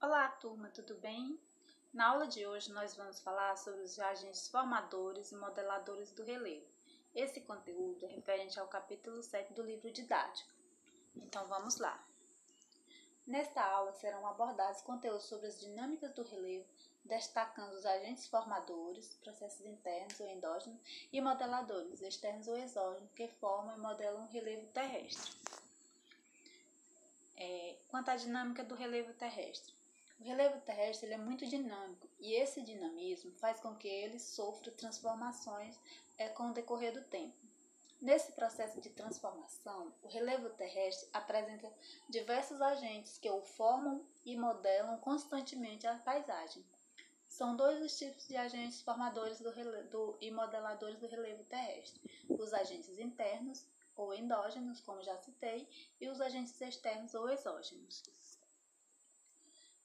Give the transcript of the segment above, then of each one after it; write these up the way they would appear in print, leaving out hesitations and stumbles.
Olá, turma, tudo bem? Na aula de hoje nós vamos falar sobre os agentes formadores e modeladores do relevo. Esse conteúdo é referente ao capítulo 7 do livro didático. Então vamos lá. Nesta aula serão abordados conteúdos sobre as dinâmicas do relevo, destacando os agentes formadores, processos internos ou endógenos, e modeladores, externos ou exógenos, que formam e modelam o relevo terrestre. Quanto à dinâmica do relevo terrestre. O relevo terrestre ele é muito dinâmico e esse dinamismo faz com que ele sofra transformações com o decorrer do tempo. Nesse processo de transformação, o relevo terrestre apresenta diversos agentes que o formam e modelam constantemente a paisagem. São dois os tipos de agentes formadores e modeladores do relevo terrestre: os agentes internos ou endógenos, como já citei, e os agentes externos ou exógenos.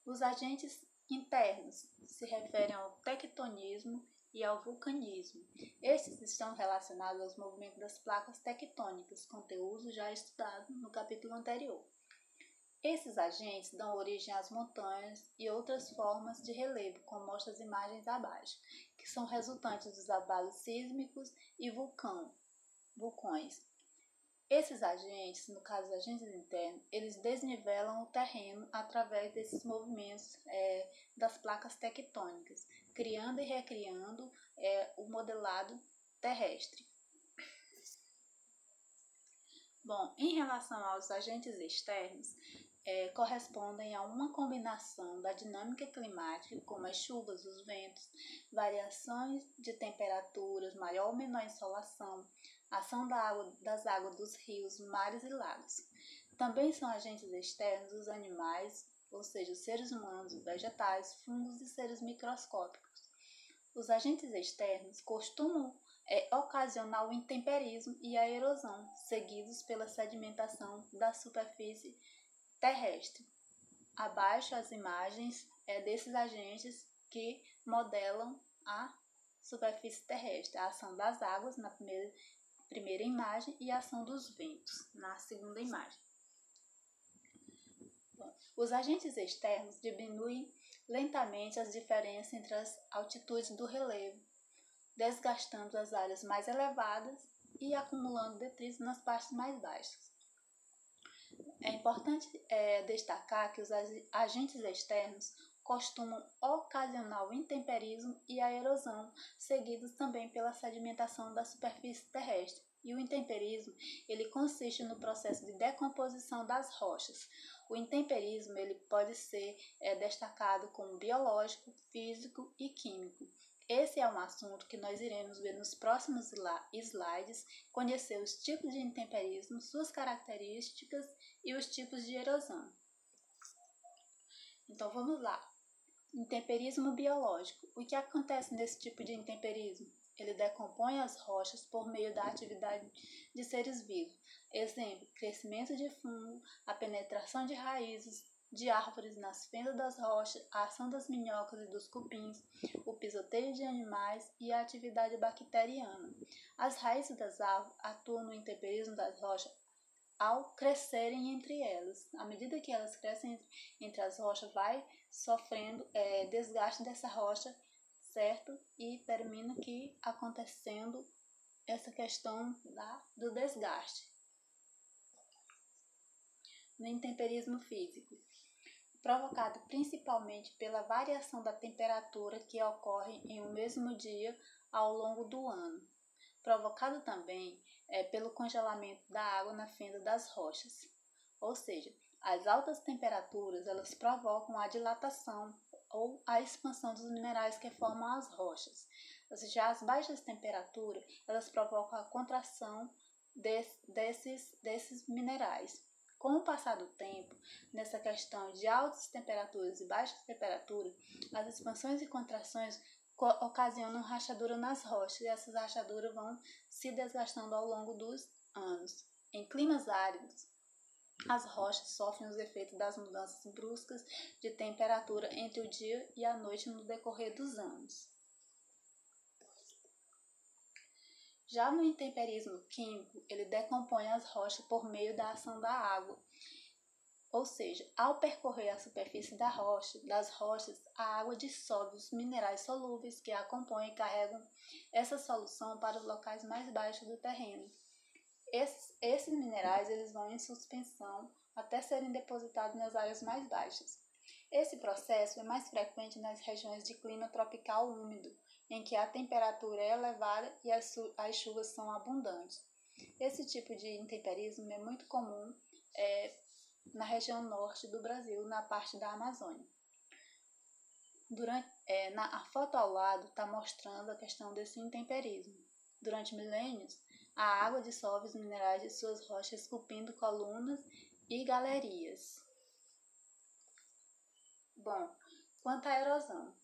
Os agentes internos se referem ao tectonismo e ao vulcanismo. Estes estão relacionados aos movimentos das placas tectônicas, conteúdo já estudado no capítulo anterior. Esses agentes dão origem às montanhas e outras formas de relevo, como mostra as imagens abaixo, que são resultantes dos abalos sísmicos e vulcões. Esses agentes, no caso dos agentes internos, eles desnivelam o terreno através desses movimentos das placas tectônicas, criando e recriando o modelado terrestre. Bom, em relação aos agentes externos, correspondem a uma combinação da dinâmica climática, como as chuvas, os ventos, variações de temperaturas, maior ou menor insolação, ação das águas dos rios, mares e lagos. Também são agentes externos os animais, ou seja, os seres humanos, vegetais, fungos e seres microscópicos. Os agentes externos costumam ocasionar o intemperismo e a erosão, seguidos pela sedimentação da superfície terrestre. Abaixo as imagens desses agentes que modelam a superfície terrestre, a ação das águas na primeira imagem e a ação dos ventos na segunda imagem. Bom, os agentes externos diminuem lentamente as diferenças entre as altitudes do relevo, desgastando as áreas mais elevadas e acumulando detritos nas partes mais baixas. É importante destacar que os agentes externos costumam ocasionar o intemperismo e a erosão, seguidos também pela sedimentação da superfície terrestre. E o intemperismo ele consiste no processo de decomposição das rochas. O intemperismo ele pode ser destacado como biológico, físico e químico. Esse é um assunto que nós iremos ver nos próximos slides, conhecer os tipos de intemperismo, suas características e os tipos de erosão. Então vamos lá. Intemperismo biológico. O que acontece nesse tipo de intemperismo? Ele decompõe as rochas por meio da atividade de seres vivos. Exemplo, crescimento de fungo, a penetração de raízes de árvores nas fendas das rochas, a ação das minhocas e dos cupins, o pisoteio de animais e a atividade bacteriana. As raízes das árvores atuam no intemperismo das rochas ao crescerem entre elas. À medida que elas crescem entre as rochas, vai sofrendo desgaste dessa rocha, certo? E termina que acontecendo essa questão do desgaste. No intemperismo físico, provocado principalmente pela variação da temperatura que ocorre em um mesmo dia ao longo do ano, provocado também pelo congelamento da água na fenda das rochas. Ou seja, as altas temperaturas elas provocam a dilatação ou a expansão dos minerais que formam as rochas. Já as baixas temperaturas elas provocam a contração desses minerais. Com o passar do tempo, nessa questão de altas temperaturas e baixas temperaturas, as expansões e contrações ocasionam rachadura nas rochas e essas rachaduras vão se desgastando ao longo dos anos. Em climas áridos, as rochas sofrem os efeitos das mudanças bruscas de temperatura entre o dia e a noite no decorrer dos anos. Já no intemperismo químico, ele decompõe as rochas por meio da ação da água. Ele vai Ou seja, ao percorrer a superfície das rochas, a água dissolve os minerais solúveis que a compõem e carregam essa solução para os locais mais baixos do terreno. Esses minerais eles vão em suspensão até serem depositados nas áreas mais baixas. Esse processo é mais frequente nas regiões de clima tropical úmido, em que a temperatura é elevada e as chuvas são abundantes. Esse tipo de intemperismo é muito comum na região norte do Brasil, na parte da Amazônia. A foto ao lado está mostrando a questão desse intemperismo. Durante milênios, a água dissolve os minerais de suas rochas, esculpindo colunas e galerias. Bom, quanto à erosão.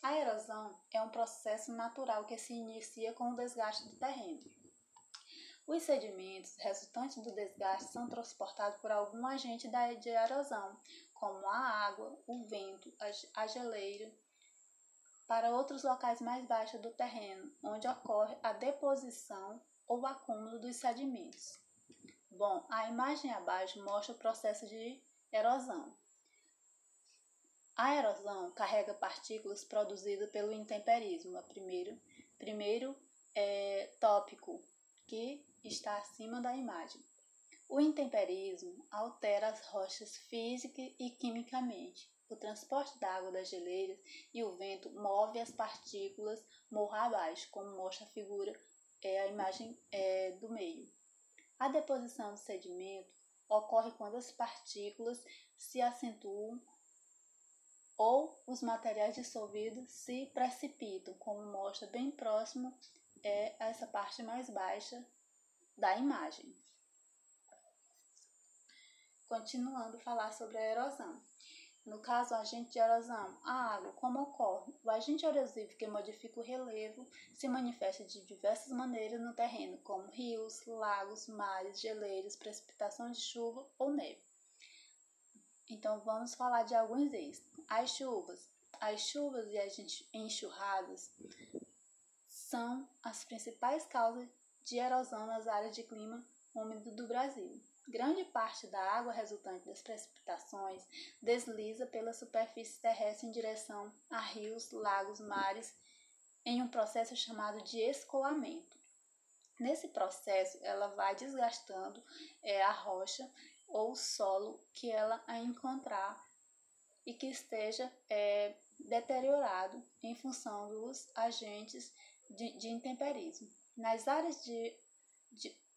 A erosão é um processo natural que se inicia com o desgaste do terreno. Os sedimentos resultantes do desgaste são transportados por algum agente de erosão, como a água, o vento, a geleira, para outros locais mais baixos do terreno, onde ocorre a deposição ou acúmulo dos sedimentos. Bom, a imagem abaixo mostra o processo de erosão. A erosão carrega partículas produzidas pelo intemperismo, primeiro tópico, que está acima da imagem. O intemperismo altera as rochas física e quimicamente. O transporte da água das geleiras e o vento move as partículas morro abaixo, como mostra a figura, a imagem do meio. A deposição do sedimento ocorre quando as partículas se acentuam ou os materiais dissolvidos se precipitam, como mostra bem próximo essa parte mais baixa da imagem. Continuando a falar sobre a erosão. No caso, o agente de erosão, a água, como ocorre? O agente erosivo que modifica o relevo se manifesta de diversas maneiras no terreno, como rios, lagos, mares, geleiras, precipitações de chuva ou neve. Então, vamos falar de alguns deles. As chuvas e as enxurradas são as principais causas de erosão nas áreas de clima úmido do Brasil. Grande parte da água resultante das precipitações desliza pela superfície terrestre em direção a rios, lagos, mares, em um processo chamado de escoamento. Nesse processo, ela vai desgastando a rocha ou o solo que ela a encontrar e que esteja deteriorado em função dos agentes de intemperismo. Nas áreas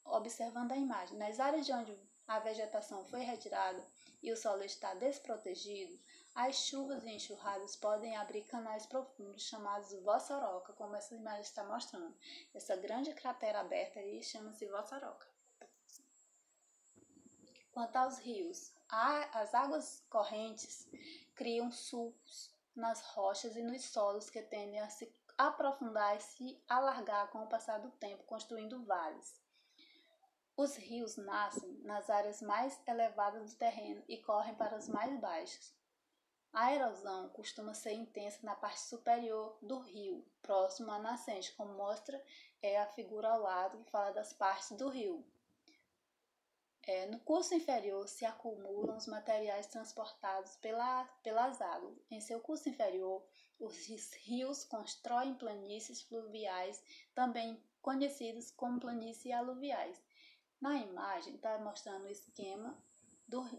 observando a imagem, nas áreas de onde a vegetação foi retirada e o solo está desprotegido, as chuvas e enxurradas podem abrir canais profundos chamados vossoroca, como essa imagem está mostrando. Essa grande cratera aberta aí chama-se vossoroca. Quanto aos rios, as águas correntes criam sulcos nas rochas e nos solos que tendem a se aprofundar e se alargar com o passar do tempo, construindo vales. Os rios nascem nas áreas mais elevadas do terreno e correm para as mais baixas. A erosão costuma ser intensa na parte superior do rio, próximo à nascente, como mostra a figura ao lado que fala das partes do rio. No curso inferior se acumulam os materiais transportados pelas águas. Em seu curso inferior, os rios constroem planícies fluviais, também conhecidas como planícies aluviais. Na imagem está mostrando o esquema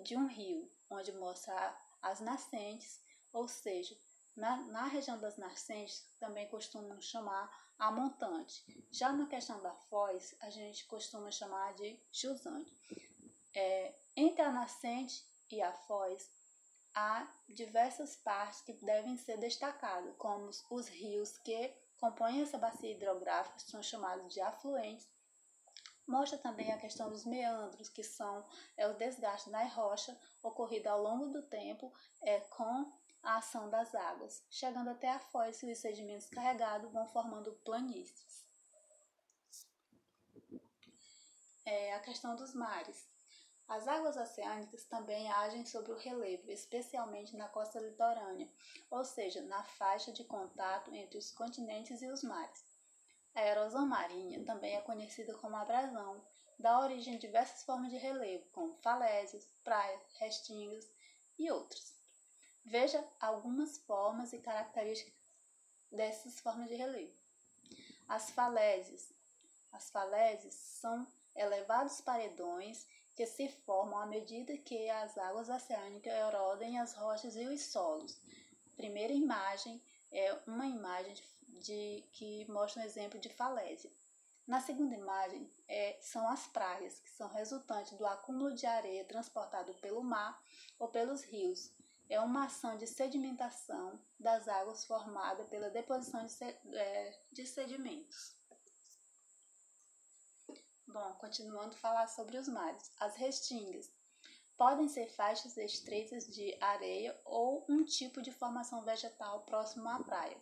de um rio, onde mostra as nascentes, ou seja, na região das nascentes também costumam chamar a montante. Já na questão da foz, a gente costuma chamar de jusante. Entre a nascente e a foz, há diversas partes que devem ser destacadas, como os rios que compõem essa bacia hidrográfica, são chamados de afluentes. Mostra também a questão dos meandros, que são o desgaste na rocha ocorrido ao longo do tempo com a ação das águas, chegando até a foz e os sedimentos carregados vão formando planícies. A questão dos mares. As águas oceânicas também agem sobre o relevo, especialmente na costa litorânea, ou seja, na faixa de contato entre os continentes e os mares. A erosão marinha também é conhecida como abrasão dá origem a diversas formas de relevo, como falésias, praias, restingas e outros. Veja algumas formas e características dessas formas de relevo. As falésias. As falésias são elevados paredões que se formam à medida que as águas oceânicas erodem as rochas e os solos. A primeira imagem é uma imagem que mostra um exemplo de falésia. Na segunda imagem, são as praias, que são resultantes do acúmulo de areia transportado pelo mar ou pelos rios. É uma ação de sedimentação das águas formada pela deposição de sedimentos. Bom, continuando a falar sobre os mares. As restingas podem ser faixas estreitas de areia ou um tipo de formação vegetal próximo à praia.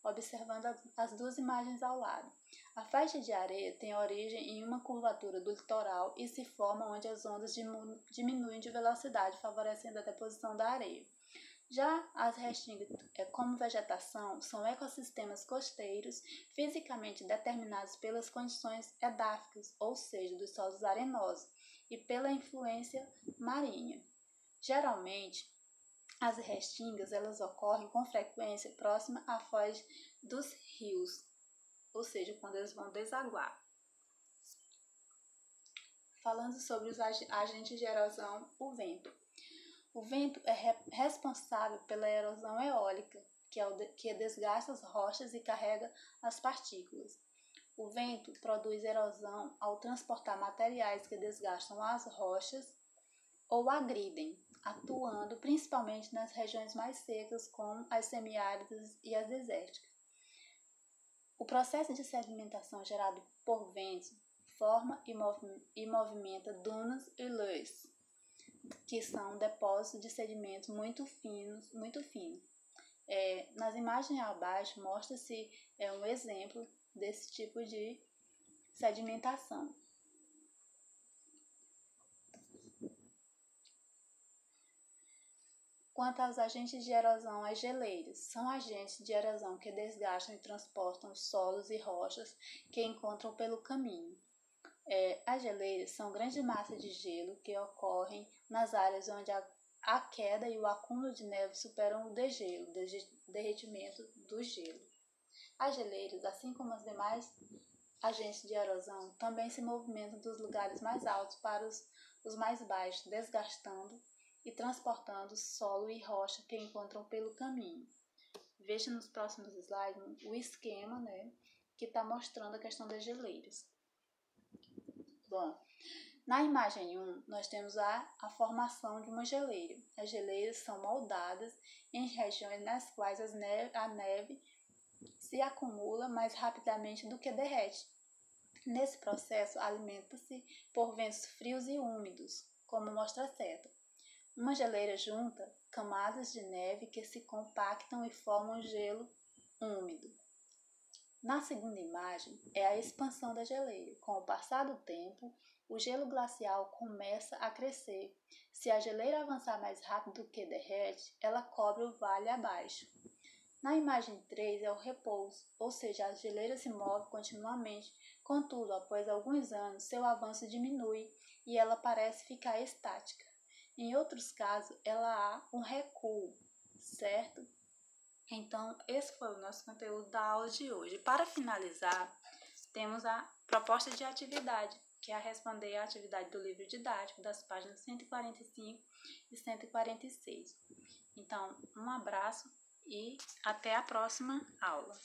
Observando as duas imagens ao lado. A faixa de areia tem origem em uma curvatura do litoral e se forma onde as ondas diminuem de velocidade, favorecendo a deposição da areia. Já as restingas, como vegetação, são ecossistemas costeiros fisicamente determinados pelas condições edáficas, ou seja, dos solos arenosos, e pela influência marinha. Geralmente, as restingas elas ocorrem com frequência próxima à foz dos rios, ou seja, quando eles vão desaguar. Falando sobre os agentes de erosão, o vento. O vento é responsável pela erosão eólica, que desgasta as rochas e carrega as partículas. O vento produz erosão ao transportar materiais que desgastam as rochas ou agridem, atuando principalmente nas regiões mais secas, como as semiáridas e as desérticas. O processo de sedimentação gerado por ventos forma e movimenta dunas e lães, que são depósitos de sedimentos muito finos. Nas imagens abaixo mostra-se um exemplo desse tipo de sedimentação. Quanto aos agentes de erosão, as geleiras são agentes de erosão que desgastam e transportam os solos e rochas que encontram pelo caminho. As geleiras são grandes massas de gelo que ocorrem nas áreas onde a queda e o acúmulo de neve superam o degelo, derretimento do gelo. As geleiras, assim como os demais agentes de erosão, também se movimentam dos lugares mais altos para os mais baixos, desgastando e transportando solo e rocha que encontram pelo caminho. Veja nos próximos slides o esquema, que está mostrando a questão das geleiras. Bom, na imagem 1, nós temos a formação de uma geleira. As geleiras são moldadas em regiões nas quais a neve se acumula mais rapidamente do que derrete. Nesse processo, alimenta-se por ventos frios e úmidos, como mostra a seta. Uma geleira junta camadas de neve que se compactam e formam gelo úmido. Na segunda imagem, é a expansão da geleira. Com o passar do tempo, o gelo glacial começa a crescer. Se a geleira avançar mais rápido do que derrete, ela cobre o vale abaixo. Na imagem 3 é o repouso, ou seja, a geleira se move continuamente, contudo, após alguns anos, seu avanço diminui e ela parece ficar estática. Em outros casos, ela há um recuo, certo? Então, esse foi o nosso conteúdo da aula de hoje. Para finalizar, temos a proposta de atividade, que é a responder à atividade do livro didático, das páginas 145 e 146. Então, um abraço e até a próxima aula.